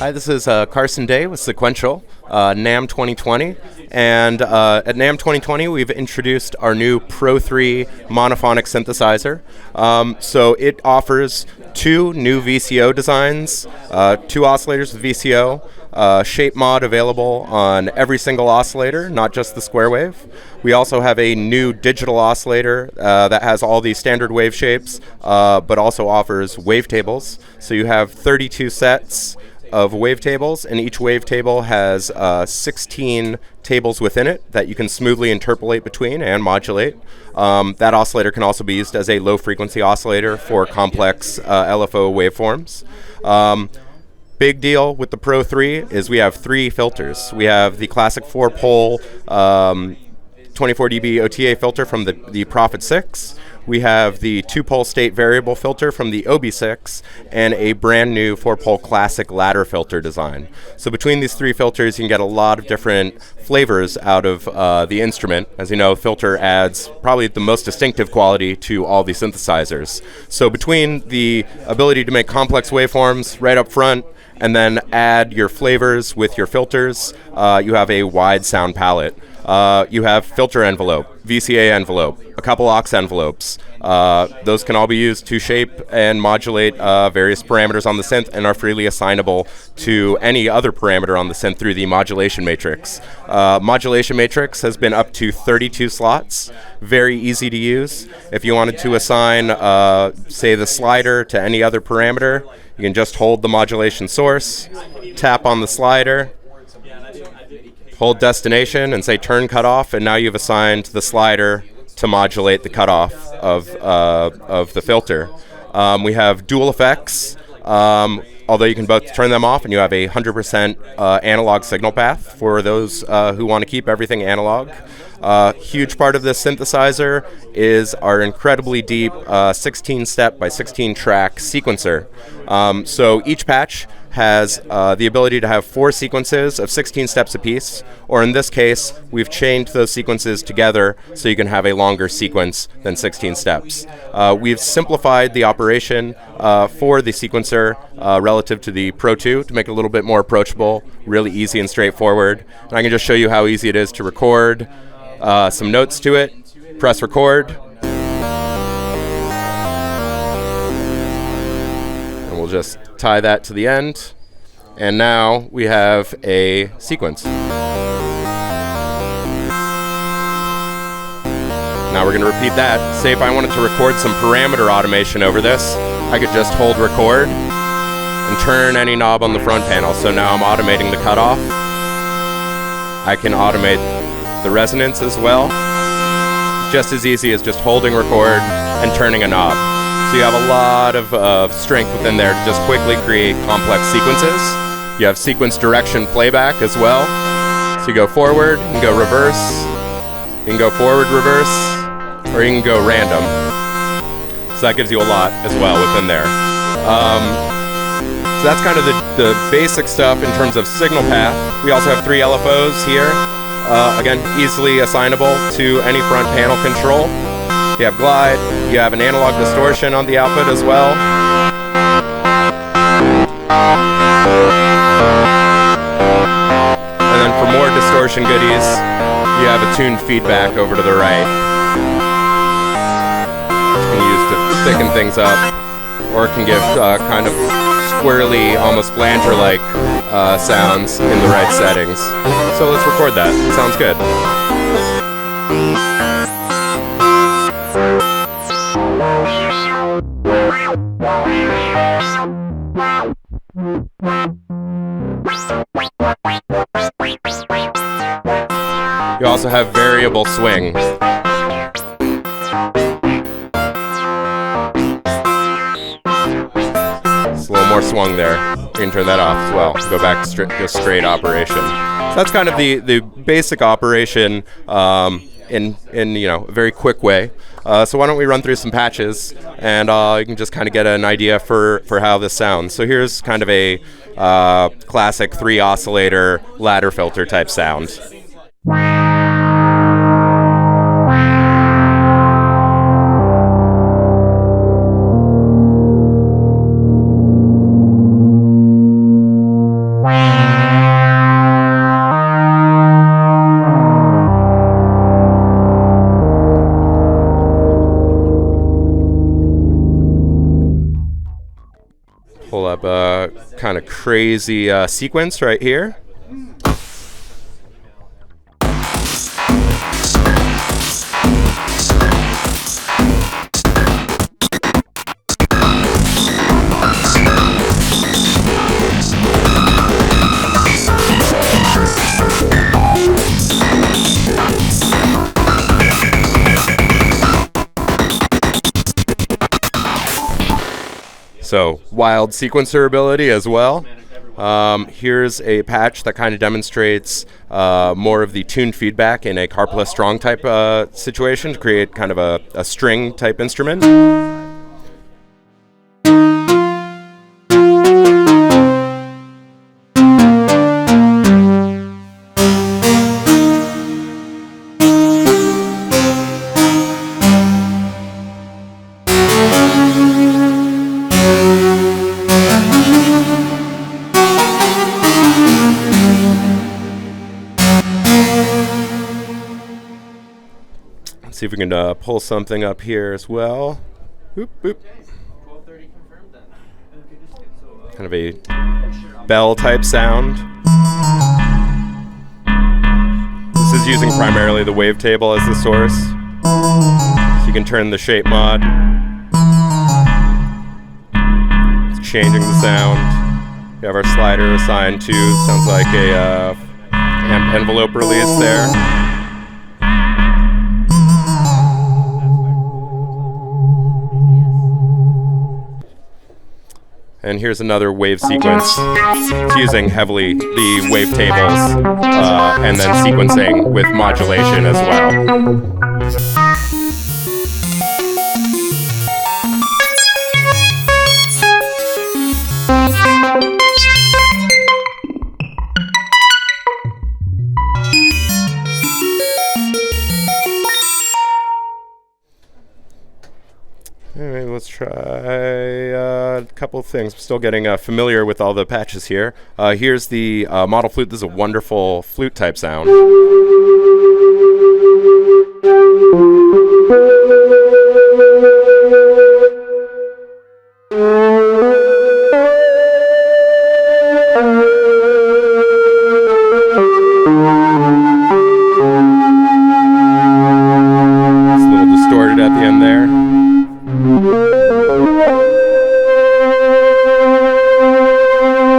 Hi, this is Carson Day with Sequential, NAMM 2020. And at NAMM 2020, we've introduced our new Pro 3 monophonic synthesizer. So it offers two new VCO designs, two oscillators with VCO, shape mod available on every single oscillator, not just the square wave. We also have a new digital oscillator that has all the standard wave shapes, but also offers wavetables. So you have 32 sets of wavetables, and each wavetable has 16 tables within it that you can smoothly interpolate between and modulate. That oscillator can also be used as a low-frequency oscillator for complex LFO waveforms. Big deal with the Pro 3 is we have three filters. We have the classic 4-pole 24 dB OTA filter from the Prophet 6. We have the 2-pole state variable filter from the OB6 and a brand new 4-pole classic ladder filter design. So between these three filters, you can get a lot of different flavors out of the instrument. As you know, filter adds probably the most distinctive quality to all the synthesizers. So between the ability to make complex waveforms right up front and then add your flavors with your filters, you have a wide sound palette. You have filter envelope, VCA envelope, a couple aux envelopes. Those can all be used to shape and modulate various parameters on the synth and are freely assignable to any other parameter on the synth through the Modulation Matrix. Modulation Matrix has been up to 32 slots, very easy to use. If you wanted to assign, say, the slider to any other parameter, you can just hold the modulation source, tap on the slider, hold destination and say turn cutoff, and now you've assigned the slider to modulate the cutoff of the filter. We have dual effects, although you can both turn them off, and you have a 100% analog signal path for those who want to keep everything analog. Huge part of this synthesizer is our incredibly deep 16-step by 16-track sequencer. So each patch has the ability to have 4 sequences of 16 steps apiece, or in this case, we've chained those sequences together so you can have a longer sequence than 16 steps. We've simplified the operation for the sequencer relative to the Pro 2 to make it a little bit more approachable, really easy and straightforward. And I can just show you how easy it is to record some notes to it, press record, and we'll just tie that to the end, and now we have a sequence. Now we're going to repeat that. Say if I wanted to record some parameter automation over this, I could just hold record and turn any knob on the front panel. So now I'm automating the cutoff. I can automate the resonance as well. It's just as easy as just holding record and turning a knob. So you have a lot of strength within there to just quickly create complex sequences. You have sequence direction playback as well. So you go forward, you can go reverse, you can go forward, reverse, or you can go random. So that gives you a lot as well within there. So that's kind of the basic stuff in terms of signal path. We also have 3 LFOs here. Again, easily assignable to any front panel control. You have glide, you have an analog distortion on the output as well. And then for more distortion goodies, you have a tuned feedback over to the right. It can be used to thicken things up, or it can give kind of squirrely, almost flanger-like sounds in the right settings. So let's record that. Sounds good. You also have variable swing. It's a little more swung there. You can turn that off as well. Go back to just straight operation. So that's kind of the basic operation in a very quick way. So why don't we run through some patches, and you can just kind of get an idea for how this sounds. So here's kind of a classic 3 oscillator ladder filter type sound. Pull up a kind of crazy sequence right here. So wild sequencer ability as well. Here's a patch that kind of demonstrates more of the tuned feedback in a carpless strong type situation to create kind of a string type instrument. See if we can pull something up here as well. Boop, boop. Kind of a bell type sound. This is using primarily the wavetable as the source. So you can turn the shape mod. It's changing the sound. We have our slider assigned to, sounds like a envelope release there. And here's another wave sequence. It's using heavily the wavetables and then sequencing with modulation as well. Anyway, let's try a couple of things. I'm still getting familiar with all the patches here. Here's the model flute. This is a wonderful flute type sound. It's a little distorted at the end there.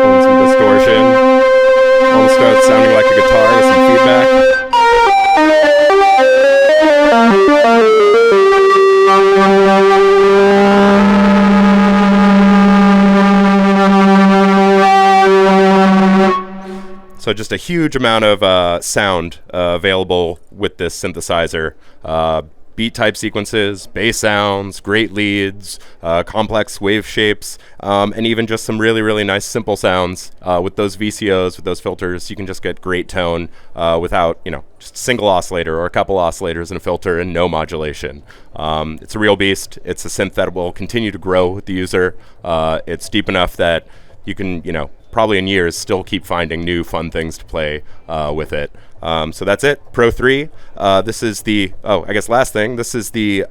Pulling some distortion. Almost starts sounding like a guitar with some feedback. So just a huge amount of sound available with this synthesizer. Beat type sequences, bass sounds, great leads, complex wave shapes, and even just some really, really nice simple sounds with those VCOs, with those filters. You can just get great tone without, just a single oscillator or a couple oscillators and a filter and no modulation. It's a real beast. It's a synth that will continue to grow with the user. It's deep enough that you can, probably in years still keep finding new fun things to play with it. So that's it, Pro 3. This is the, last thing, this is the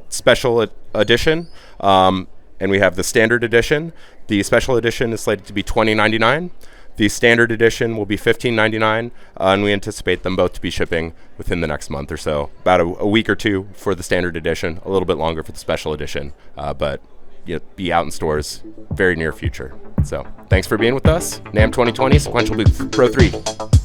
special edition, and we have the standard edition. The special edition is slated to be $20.99. The standard edition will be $15.99, and we anticipate them both to be shipping within the next month or so. About a week or two for the standard edition, a little bit longer for the special edition, but be out in stores very near future. So thanks for being with us. NAMM 2020 Sequential Pro 3.